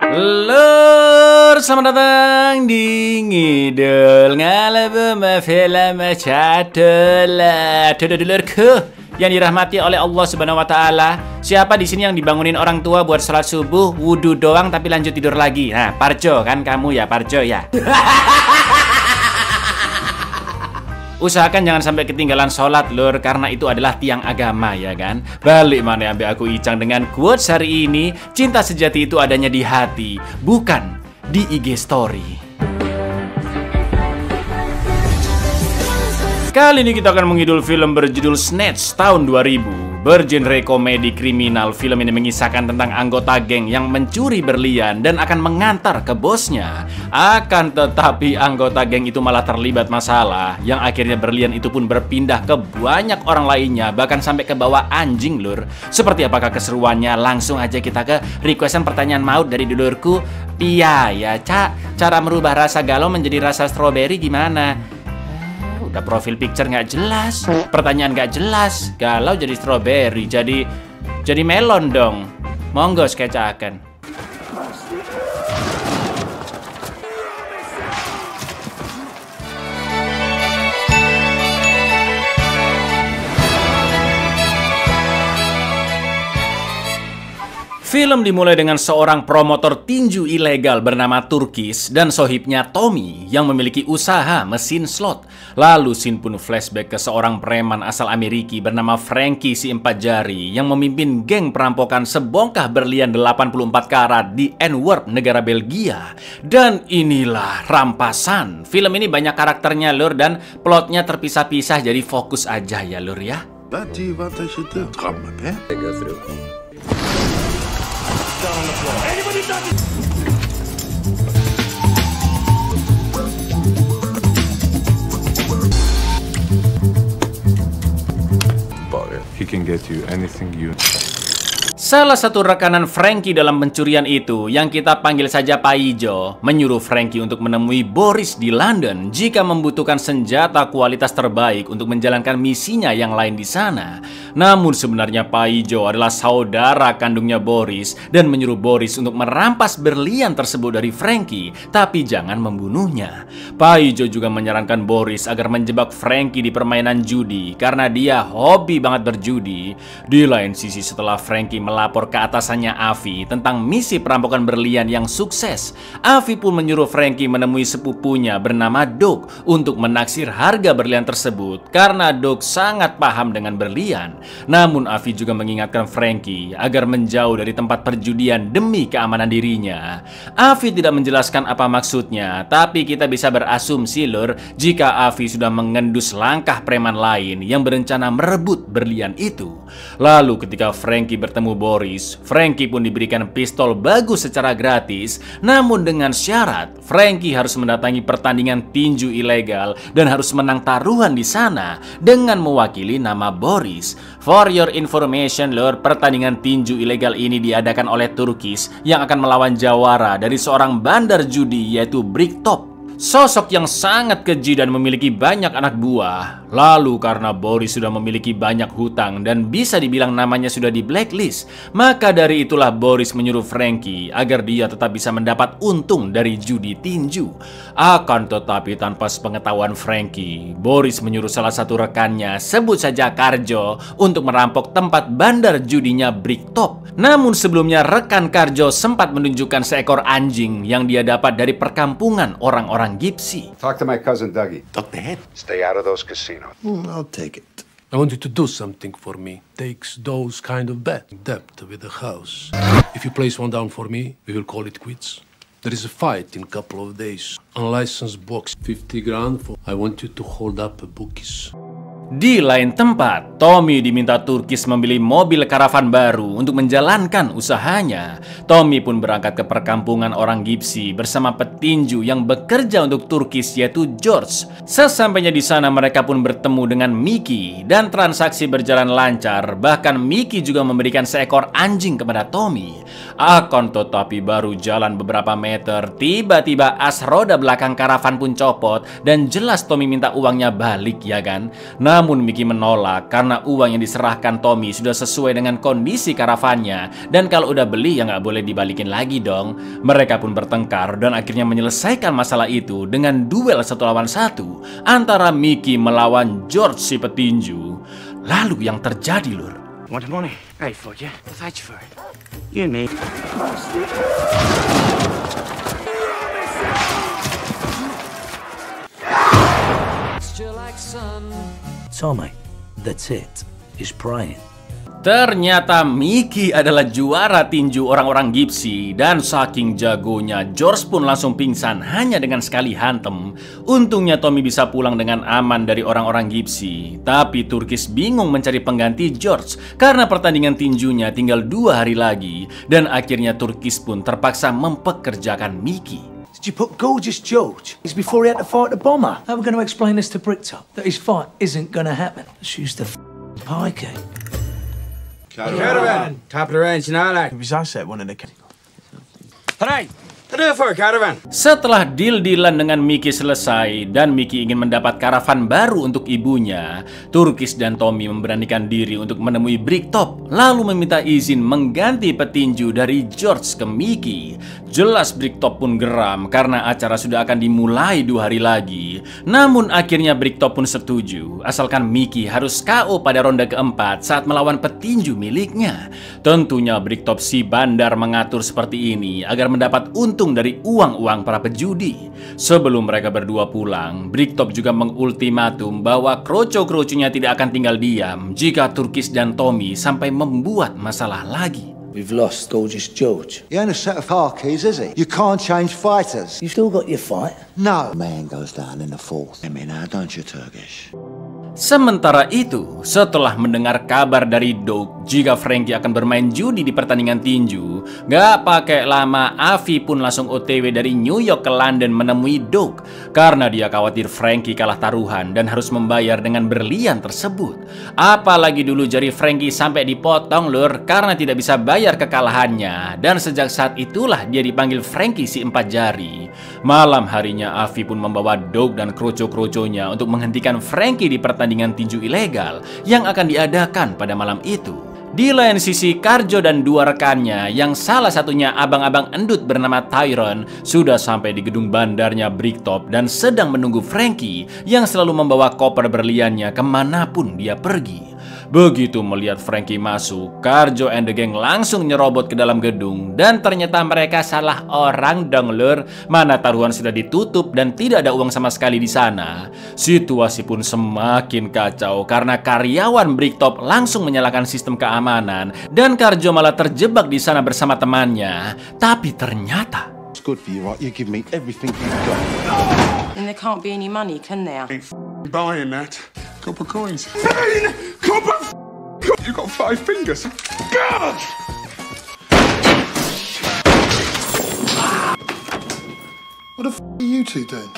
Lur, selamat datang di Ngidul Ngalabum Film Cadola. Dulurku yang dirahmati oleh Allah Subhanahu wa taala. Siapa di sini yang dibangunin orang tua buat sholat subuh, wudu doang tapi lanjut tidur lagi? Nah, Parjo kan kamu ya, Parjo ya. Usahakan jangan sampai ketinggalan sholat lur, karena itu adalah tiang agama ya kan. Balik mana ambil aku Icang dengan quotes hari ini. Cinta sejati itu adanya di hati, bukan di IG story. Kali ini kita akan mengidul film berjudul Snatch tahun 2000. Bergenre komedi kriminal, film ini mengisahkan tentang anggota geng yang mencuri berlian dan akan mengantar ke bosnya. Akan tetapi anggota geng itu malah terlibat masalah, yang akhirnya berlian itu pun berpindah ke banyak orang lainnya, bahkan sampai ke bawah anjing lur. Seperti apakah keseruannya? Langsung aja kita ke requestan pertanyaan maut dari dulurku. Pia ya Cak, cara merubah rasa galau menjadi rasa stroberi gimana? Udah profil picture nggak jelas, pertanyaan nggak jelas, galau jadi strawberry, jadi melon dong. Monggo skecakan. Film dimulai dengan seorang promotor tinju ilegal bernama Turkis dan sohibnya Tommy yang memiliki usaha mesin slot. Lalu scene pun flashback ke seorang preman asal Amerika bernama Frankie si empat jari yang memimpin geng perampokan sebongkah berlian 84 karat di Antwerp, negara Belgia. Dan inilah rampasan. Film ini banyak karakternya lur dan plotnya terpisah-pisah, jadi fokus aja ya lur ya. He can get you anything you. Salah satu rekanan Frankie dalam pencurian itu, yang kita panggil saja Paijo, menyuruh Frankie untuk menemui Boris di London jika membutuhkan senjata kualitas terbaik untuk menjalankan misinya yang lain di sana. Namun sebenarnya Paijo adalah saudara kandungnya Boris dan menyuruh Boris untuk merampas berlian tersebut dari Frankie, tapi jangan membunuhnya. Paijo juga menyarankan Boris agar menjebak Frankie di permainan judi karena dia hobi banget berjudi. Di lain sisi, setelah Frankie melapor ke atasannya Avi tentang misi perampokan berlian yang sukses, Avi pun menyuruh Frankie menemui sepupunya bernama Doug untuk menaksir harga berlian tersebut karena Doug sangat paham dengan berlian. Namun Avi juga mengingatkan Frankie agar menjauh dari tempat perjudian demi keamanan dirinya. Avi tidak menjelaskan apa maksudnya, tapi kita bisa berasumsi lur jika Avi sudah mengendus langkah preman lain yang berencana merebut berlian itu. Lalu ketika Frankie bertemu Boris, Frankie pun diberikan pistol bagus secara gratis, namun dengan syarat Frankie harus mendatangi pertandingan tinju ilegal dan harus menang taruhan di sana dengan mewakili nama Boris. For your information lor, pertandingan tinju ilegal ini diadakan oleh Turkis yang akan melawan jawara dari seorang bandar judi yaitu Bricktop. Sosok yang sangat keji dan memiliki banyak anak buah. Lalu karena Boris sudah memiliki banyak hutang dan bisa dibilang namanya sudah di blacklist, maka dari itulah Boris menyuruh Frankie agar dia tetap bisa mendapat untung dari judi tinju. Akan tetapi tanpa sepengetahuan Frankie, Boris menyuruh salah satu rekannya, sebut saja Karjo, untuk merampok tempat bandar judinya Bricktop. Namun sebelumnya rekan Karjo sempat menunjukkan seekor anjing yang dia dapat dari perkampungan orang-orang Gypsy. Talk to my cousin Dougie. Duck the head. Stay out of those casinos. I'll take it. I want you to do something for me. Takes those kind of debt with the house. If you place one down for me, we will call it quits. There is a fight in a couple of days. Unlicensed box, 50 grand for. I want you to hold up a bookies. Di lain tempat, Tommy diminta Turkis membeli mobil karavan baru untuk menjalankan usahanya. Tommy pun berangkat ke perkampungan orang Gypsy bersama petinju yang bekerja untuk Turkis yaitu George. Sesampainya di sana mereka pun bertemu dengan Mickey dan transaksi berjalan lancar. Bahkan Mickey juga memberikan seekor anjing kepada Tommy. Akan tetapi baru jalan beberapa meter, tiba-tiba as roda belakang karavan pun copot dan jelas Tommy minta uangnya balik ya kan. Namun Mickey menolak karena uang yang diserahkan Tommy sudah sesuai dengan kondisi karavannya. Dan kalau udah beli ya nggak boleh dibalikin lagi dong. Mereka pun bertengkar dan akhirnya menyelesaikan masalah itu dengan duel 1 lawan 1 antara Mickey melawan George si petinju. Lalu yang terjadi, Lur. Want the money? Hey, fuck you. I'll fight you for it. You and me. Tommy, that's it. He's praying. Ternyata Mickey adalah juara tinju orang-orang Gypsy. Dan saking jagonya, George pun langsung pingsan hanya dengan sekali hantem. Untungnya Tommy bisa pulang dengan aman dari orang-orang Gypsy. Tapi Turkish bingung mencari pengganti George karena pertandingan tinjunya tinggal 2 hari lagi. Dan akhirnya Turkish pun terpaksa mempekerjakan Mickey. Did you put Gorgeous George? It's before he had to fight the bomber. How are we going to explain this to Bricktop? That his fight isn't going to happen. Let's use the pie cake. Caravan! Top of the range, you know, like. It was us that wanted to... Hey! What do you for a caravan? Setelah deal-dealan dengan Mickey selesai dan Mickey ingin mendapat karavan baru untuk ibunya, Turkish dan Tommy memberanikan diri untuk menemui Bricktop, lalu meminta izin mengganti petinju dari George ke Mickey. Jelas Bricktop pun geram karena acara sudah akan dimulai 2 hari lagi. Namun akhirnya Bricktop pun setuju, asalkan Mickey harus KO pada ronde keempat saat melawan petinju miliknya. Tentunya Bricktop si bandar mengatur seperti ini agar mendapat untung dari uang-uang para pejudi. Sebelum mereka berdua pulang, Bricktop juga mengultimatum bahwa kroco-kroconya tidak akan tinggal diam jika Turkish dan Tommy sampai membuat masalah lagi. We've lost Gorgeous George. He ain't a set of car keys, is he? You can't change fighters. You still got your fight? No. Man goes down in the 4th. I mean, now, don't you, Turkish? Sementara itu, setelah mendengar kabar dari Doug jika Frankie akan bermain judi di pertandingan tinju, gak pakai lama Avi pun langsung OTW dari New York ke London menemui Doug karena dia khawatir Frankie kalah taruhan dan harus membayar dengan berlian tersebut. Apalagi dulu jari Frankie sampai dipotong, Lur, karena tidak bisa bayar kekalahannya. Dan sejak saat itulah dia dipanggil Frankie si 4 jari. Malam harinya Avi pun membawa Doug dan kroco-kroconya untuk menghentikan Frankie di pertandingan tinju ilegal yang akan diadakan pada malam itu. Di lain sisi, Karjo dan 2 rekannya yang salah satunya abang-abang endut bernama Tyrone sudah sampai di gedung bandarnya Bricktop dan sedang menunggu Frankie yang selalu membawa koper berliannya kemanapun dia pergi. Begitu melihat Frankie masuk, Karjo and the gang langsung nyerobot ke dalam gedung dan ternyata mereka salah orang dong, Lur. Mana taruhan sudah ditutup dan tidak ada uang sama sekali di sana. Situasi pun semakin kacau karena karyawan Bricktop langsung menyalakan sistem keamanan dan Karjo malah terjebak di sana bersama temannya. Tapi ternyata It's good for you, right? You give me everything you've got. And there can't be any money, can there? Buying that. Copper coins. 10 copper. You got 5 fingers. God! What the are you two doing?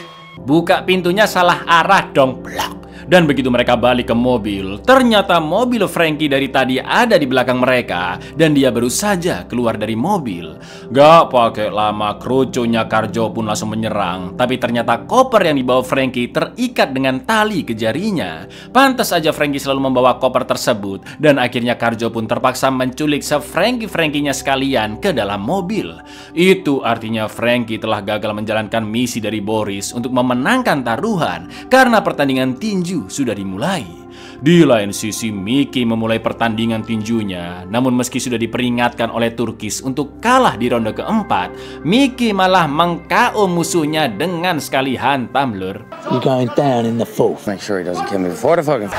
buka pintunya salah arah dong, blok. Dan begitu mereka balik ke mobil, ternyata mobil Frankie dari tadi ada di belakang mereka dan dia baru saja keluar dari mobil. Gak pakai lama, kroconya Karjo pun langsung menyerang. Tapi ternyata koper yang dibawa Frankie terikat dengan tali ke jarinya. Pantas aja Frankie selalu membawa koper tersebut dan akhirnya Karjo pun terpaksa menculik se-Frankie-Frankie-nya sekalian ke dalam mobil. Itu artinya Frankie telah gagal menjalankan misi dari Boris untuk memenangkan taruhan karena pertandingan tinju sudah dimulai. Di lain sisi, Mickey memulai pertandingan tinjunya. Namun meski sudah diperingatkan oleh Turkish untuk kalah di ronde keempat, Mickey malah meng-KO musuhnya dengan sekali hantam, lur. You're going down in the fourth. Make sure he doesn't kill me before the fucking...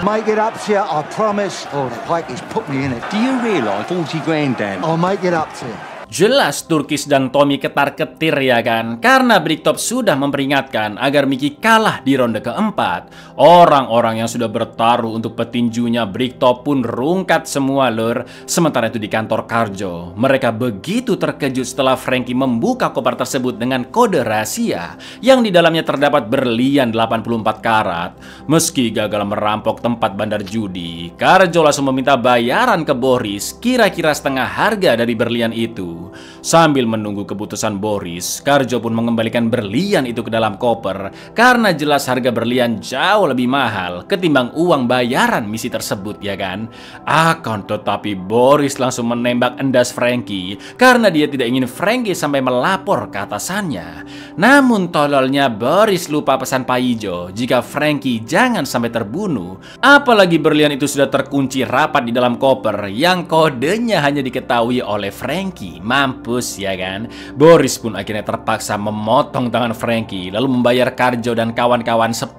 Make it up to you, I promise. Oh, the pike has put me in it. Do you realise 40 grand down? I'll make it up to you. Jelas Turkish dan Tommy ketar-ketir ya kan, karena Bricktop sudah memperingatkan agar Mickey kalah di ronde keempat. Orang-orang yang sudah bertaruh untuk petinjunya Bricktop pun rungkat semua, lur. Sementara itu di kantor Karjo, mereka begitu terkejut setelah Frankie membuka koper tersebut dengan kode rahasia yang di dalamnya terdapat berlian 84 karat. Meski gagal merampok tempat bandar judi, Karjo langsung meminta bayaran ke Boris kira-kira setengah harga dari berlian itu. itu. Sambil menunggu keputusan Boris, Karjo pun mengembalikan berlian itu ke dalam koper karena jelas harga berlian jauh lebih mahal ketimbang uang bayaran misi tersebut, ya kan? Akan tetapi Boris langsung menembak endas Frankie karena dia tidak ingin Frankie sampai melapor ke atasannya. Namun tololnya Boris lupa pesan Pak Ijo jika Frankie jangan sampai terbunuh. Apalagi berlian itu sudah terkunci rapat di dalam koper yang kodenya hanya diketahui oleh Frankie. Mampus, ya kan? Boris pun akhirnya terpaksa memotong tangan Frankie lalu membayar Karjo dan kawan-kawan $10.000,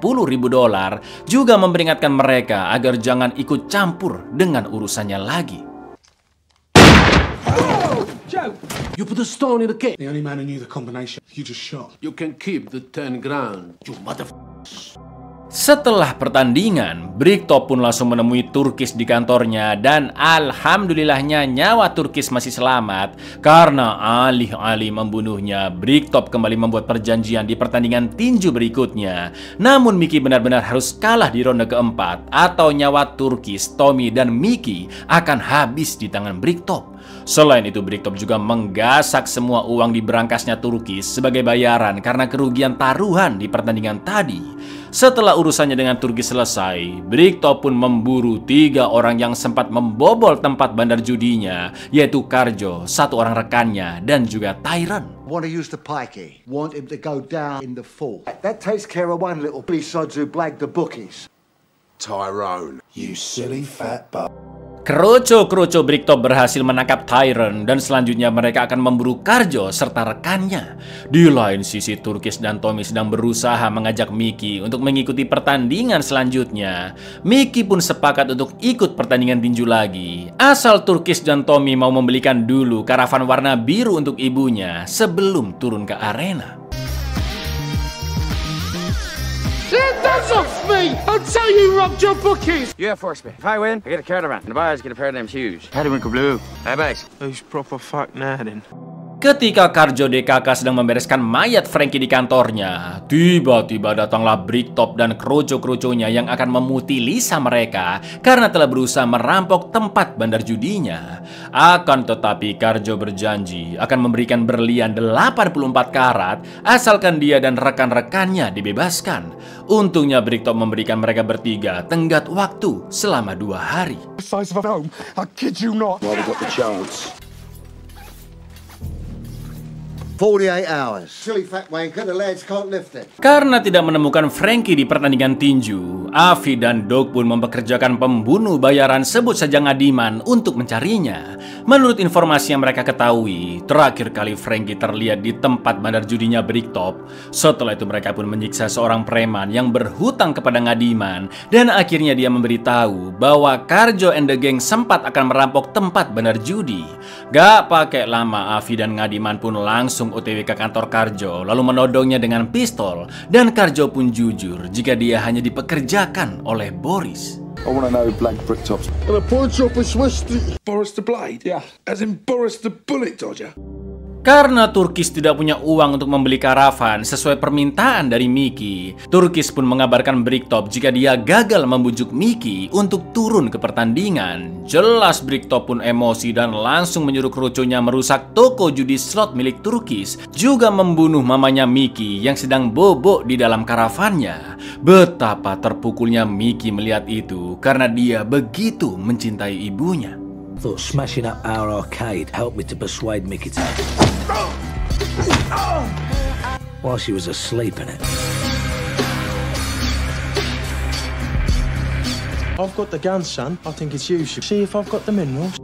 juga memperingatkan mereka agar jangan ikut campur dengan urusannya lagi. Joe, you put a stone in the cake. The only man who knew the combination, you just shot. You can keep the 10 grand, you motherfucker. Setelah pertandingan, Bricktop pun langsung menemui Turkis di kantornya dan alhamdulillahnya nyawa Turkis masih selamat. Karena alih-alih membunuhnya, Bricktop kembali membuat perjanjian di pertandingan tinju berikutnya. Namun Mickey benar-benar harus kalah di ronde keempat atau nyawa Turkis, Tommy, dan Mickey akan habis di tangan Bricktop. Selain itu, Bricktop juga menggasak semua uang di berangkasnya Turkis sebagai bayaran karena kerugian taruhan di pertandingan tadi. Setelah urusannya dengan Turkis selesai, Bricktop pun memburu 3 orang yang sempat membobol tempat bandar judinya, yaitu Karjo, 1 orang rekannya, dan juga Tyrone. Want to use the pikey. Want him to go down in the fall. That takes care of one little sods who blagged the bookies. Tyrone. You silly fat butt. Kroco-kroco Bricktop berhasil menangkap Tyrone dan selanjutnya mereka akan memburu Karjo serta rekannya. Di lain sisi, Turkis dan Tommy sedang berusaha mengajak Mickey untuk mengikuti pertandingan selanjutnya. Mickey pun sepakat untuk ikut pertandingan tinju lagi, asal Turkis dan Tommy mau membelikan dulu karavan warna biru untuk ibunya sebelum turun ke arena. That's off me! I'll tell you robbed your bookies! You force me. If I win, I get a caravan. And the boys get a pair of them shoes. Periwinkle blue. Hey, Max. Who's proper fuck nadding? Ketika Karjo DKK sedang membereskan mayat Frankie di kantornya, tiba-tiba datanglah Bricktop dan kroco-kroconya yang akan memutilisa mereka karena telah berusaha merampok tempat bandar judinya. Akan tetapi Karjo berjanji akan memberikan berlian 84 karat asalkan dia dan rekan-rekannya dibebaskan. Untungnya Bricktop memberikan mereka bertiga tenggat waktu selama 2 hari. The size of a home. I kid you not. Well, we got the chance. 48 hours. Silly fat wanker, the lads can't lift it. Karena tidak menemukan Frankie di pertandingan tinju, Avi dan Doug pun mempekerjakan pembunuh bayaran sebut saja Ngadiman untuk mencarinya. Menurut informasi yang mereka ketahui, terakhir kali Frankie terlihat di tempat bandar judinya Bricktop. Setelah itu mereka pun menyiksa seorang preman yang berhutang kepada Ngadiman dan akhirnya dia memberitahu bahwa Karjo and the Gang sempat akan merampok tempat bandar judi. Gak pakai lama, Avi dan Ngadiman pun langsung OTW ke kantor Karjo lalu menodongnya dengan pistol dan Karjo pun jujur jika dia hanya dipekerjakan oleh Boris. I want to know who blagged Bricktop's. And a pawn shop in Swiss. Boris the Blade? Yeah. As in Boris the Bullet Dodger? Karena Turkis tidak punya uang untuk membeli karavan sesuai permintaan dari Mickey, Turkis pun mengabarkan Bricktop jika dia gagal membujuk Mickey untuk turun ke pertandingan. Jelas Bricktop pun emosi dan langsung menyuruh kroconya merusak toko judi slot milik Turkis, juga membunuh mamanya Mickey yang sedang bobok di dalam karavannya. Betapa terpukulnya Mickey melihat itu karena dia begitu mencintai ibunya. Thought smashing up our arcade helped me to persuade Mickey to... while she was asleep in it. I've got the gun, son. I think it's you. See if I've got the minerals.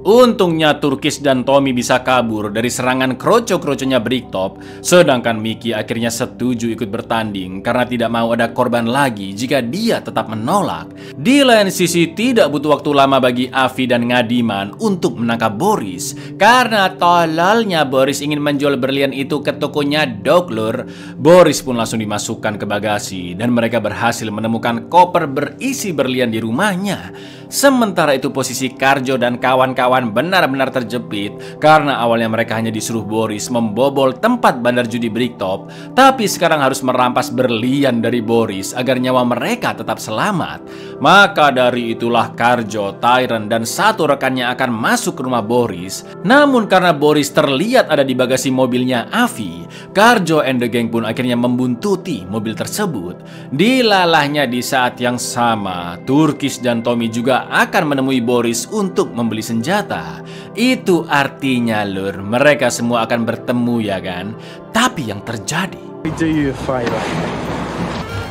Untungnya Turkis dan Tommy bisa kabur dari serangan kroco-kroconya Bricktop, sedangkan Mickey akhirnya setuju ikut bertanding karena tidak mau ada korban lagi jika dia tetap menolak. Di lain sisi, tidak butuh waktu lama bagi Avi dan Ngadiman untuk menangkap Boris. Karena tololnya Boris ingin menjual berlian itu ke tokonya Doglur, Boris pun langsung dimasukkan ke bagasi dan mereka berhasil menemukan koper berisi berlian di rumahnya. Sementara itu posisi Karjo dan kawan-kawan benar-benar terjepit karena awalnya mereka hanya disuruh Boris membobol tempat bandar judi Bricktop, tapi sekarang harus merampas berlian dari Boris agar nyawa mereka tetap selamat. Maka dari itulah Karjo, Tyrant, dan satu rekannya akan masuk ke rumah Boris. Namun karena Boris terlihat ada di bagasi mobilnya Avi, Karjo and the gang pun akhirnya membuntuti mobil tersebut. Dilalahnya di saat yang sama, Turkish dan Tommy juga akan menemui Boris untuk membeli senjata. Itu artinya lur, mereka semua akan bertemu ya kan? Tapi yang terjadi, Do you a favor.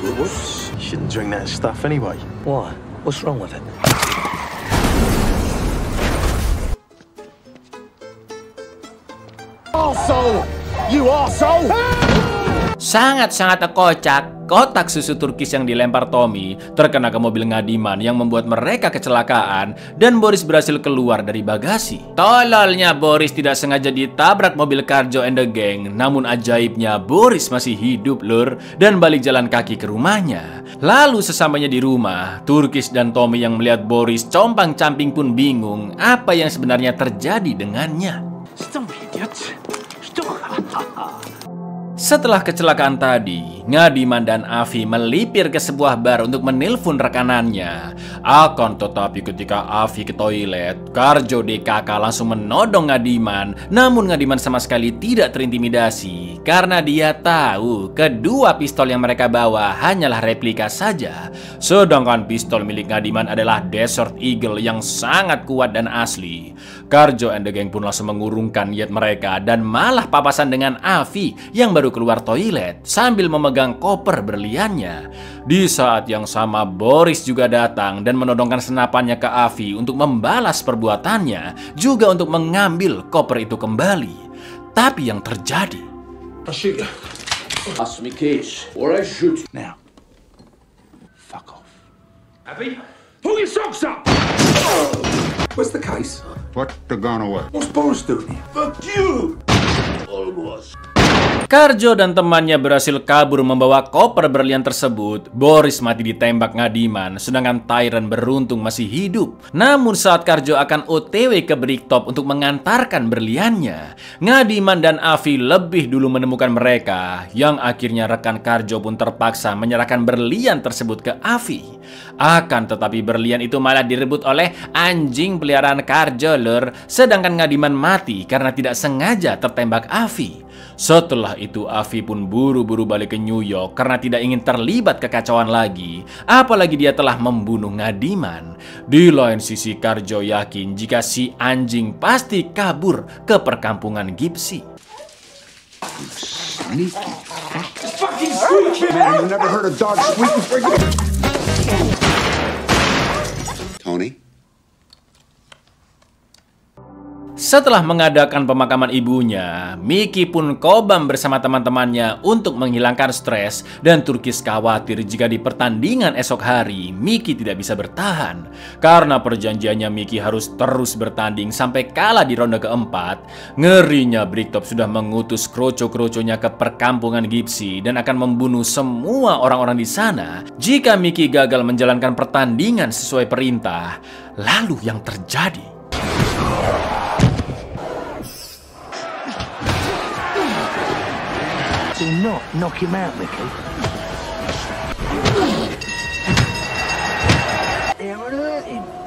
You shouldn't drink that stuff anyway. Why? What's wrong with it? Arsehole! You arsehole! sangat-sangat kocak. Kotak susu Turkish yang dilempar Tommy terkena ke mobil Ngadiman yang membuat mereka kecelakaan dan Boris berhasil keluar dari bagasi. Tololnya Boris tidak sengaja ditabrak mobil Karjo and the gang, namun ajaibnya Boris masih hidup lur dan balik jalan kaki ke rumahnya. Lalu sesampainya di rumah, Turkish dan Tommy yang melihat Boris compang-camping pun bingung apa yang sebenarnya terjadi dengannya. Stop, idiot. Stop. Setelah kecelakaan tadi, Ngadiman dan Avi melipir ke sebuah bar untuk menelpon rekanannya. Akan tetapi ketika Avi ke toilet, Karjo DKK langsung menodong Ngadiman. Namun Ngadiman sama sekali tidak terintimidasi karena dia tahu kedua pistol yang mereka bawa hanyalah replika saja. Sedangkan pistol milik Ngadiman adalah Desert Eagle yang sangat kuat dan asli. Karjo and the gang pun langsung mengurungkan niat mereka dan malah papasan dengan Avi yang baru keluar toilet sambil memegang koper berliannya. Di saat yang sama Boris juga datang dan menodongkan senapannya ke Avi untuk membalas perbuatannya, juga untuk mengambil koper itu kembali. Tapi yang terjadi, Pass me keys, or I shoot you. Now, fuck off. Abby, pull your socks up! Where's the case? Put the gun away. What's Boris doing here? Fuck you! Almost. Karjo dan temannya berhasil kabur membawa koper berlian tersebut. Boris mati ditembak Ngadiman, sedangkan Tyrant beruntung masih hidup. Namun saat Karjo akan OTW ke Bricktop untuk mengantarkan berliannya, Ngadiman dan Avi lebih dulu menemukan mereka, yang akhirnya rekan Karjo pun terpaksa menyerahkan berlian tersebut ke Avi. Akan tetapi berlian itu malah direbut oleh anjing peliharaan Karjo lur, sedangkan Ngadiman mati karena tidak sengaja tertembak Avi. Setelah itu Avi pun buru-buru balik ke New York karena tidak ingin terlibat kekacauan lagi, apalagi dia telah membunuh Ngadiman. Di lain sisi Karjo yakin jika si anjing pasti kabur ke perkampungan Gypsy. Fucking squeak! Man, you never heard a dog squeak before you... Tony? Setelah mengadakan pemakaman ibunya, Mickey pun kobam bersama teman-temannya untuk menghilangkan stres dan Turkish khawatir jika di pertandingan esok hari Mickey tidak bisa bertahan. Karena perjanjiannya Mickey harus terus bertanding sampai kalah di ronde keempat, ngerinya Bricktop sudah mengutus kroco-kroconya ke perkampungan Gypsy dan akan membunuh semua orang-orang di sana jika Mickey gagal menjalankan pertandingan sesuai perintah. Lalu yang terjadi, Do not knock him out, Mickey.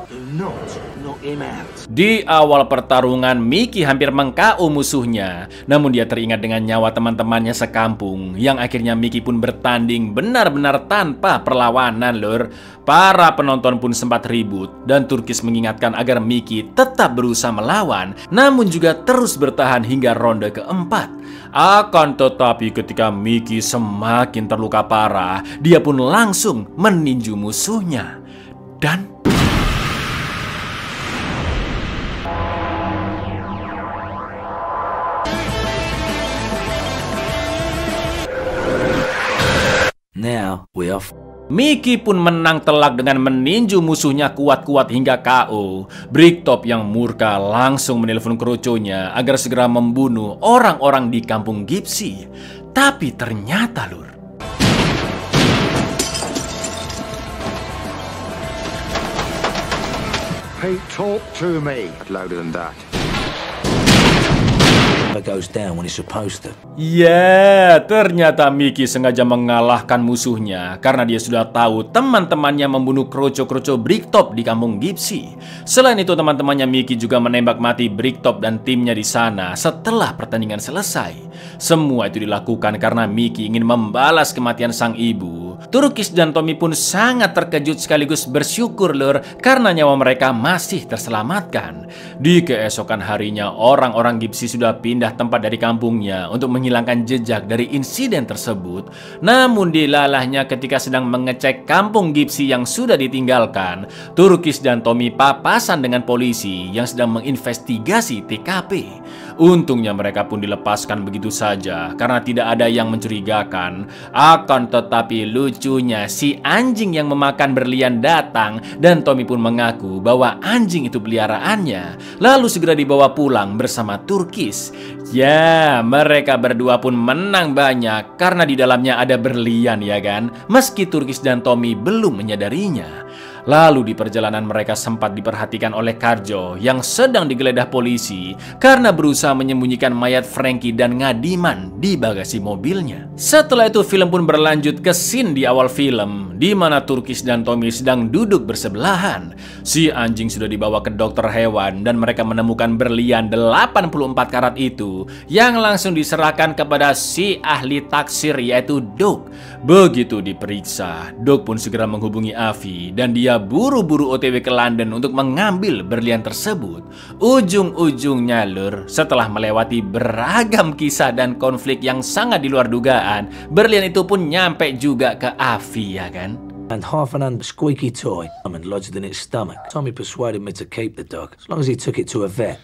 Do not knock him out. di awal pertarungan Mickey hampir meng-KO musuhnya, namun dia teringat dengan nyawa teman-temannya sekampung, yang akhirnya Mickey pun bertanding benar-benar tanpa perlawanan lur. Para penonton pun sempat ribut dan Turkish mengingatkan agar Mickey tetap berusaha melawan, namun juga terus bertahan hingga ronde keempat. Akan tetapi ketika Mickey semakin terluka parah, dia pun langsung meninju musuhnya. Dan Now we are. Mickey pun menang telak dengan meninju musuhnya kuat-kuat hingga KO. Bricktop yang murka langsung menelpon kroconya agar segera membunuh orang-orang di kampung Gypsy. Tapi ternyata lur, Pete, talk to me. Louder than that. Goes down when it's supposed to. Ya, ternyata Mickey sengaja mengalahkan musuhnya karena dia sudah tahu teman-temannya membunuh kroco-kroco Bricktop di kampung Gypsy. Selain itu, teman-temannya Mickey juga menembak mati Bricktop dan timnya di sana setelah pertandingan selesai. Semua itu dilakukan karena Mickey ingin membalas kematian sang ibu. Turkis dan Tommy pun sangat terkejut sekaligus bersyukur lur karena nyawa mereka masih terselamatkan. Di keesokan harinya, orang-orang Gypsy sudah pindah tempat dari kampungnya untuk menghilangkan jejak dari insiden tersebut. Namun dilalahnya ketika sedang mengecek kampung Gypsy yang sudah ditinggalkan, Turkis dan Tommy papasan dengan polisi yang sedang menginvestigasi TKP. Untungnya mereka pun dilepaskan begitu saja karena tidak ada yang mencurigakan. Akan tetapi lucunya si anjing yang memakan berlian datang dan Tommy pun mengaku bahwa anjing itu peliharaannya, lalu segera dibawa pulang bersama Turkis. Ya, mereka berdua pun menang banyak karena di dalamnya ada berlian ya kan, meski Turkis dan Tommy belum menyadarinya. Lalu di perjalanan mereka sempat diperhatikan oleh Karjo yang sedang digeledah polisi karena berusaha menyembunyikan mayat Frankie dan Ngadiman di bagasi mobilnya. Setelah itu film pun berlanjut ke scene di awal film di mana Turkis dan Tommy sedang duduk bersebelahan. Si anjing sudah dibawa ke dokter hewan dan mereka menemukan berlian 84 karat itu yang langsung diserahkan kepada si ahli taksir yaitu Doug. Begitu diperiksa, Doug pun segera menghubungi Avi dan dia buru-buru OTW ke London untuk mengambil berlian tersebut. Ujung-ujungnya lur, setelah melewati beragam kisah dan konflik yang sangat di luar dugaan, berlian itu pun nyampe juga ke Avi ya kan. And half an squeaky toy and lodged in its stomach. Tommy persuaded me to keep the dog as long as he took it to a vet.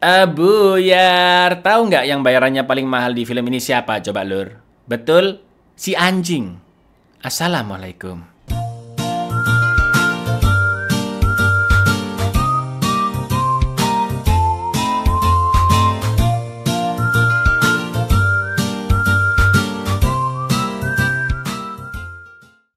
Buyar, tahu nggak yang bayarannya paling mahal di film ini siapa coba lur? Betul, si anjing. Assalamualaikum.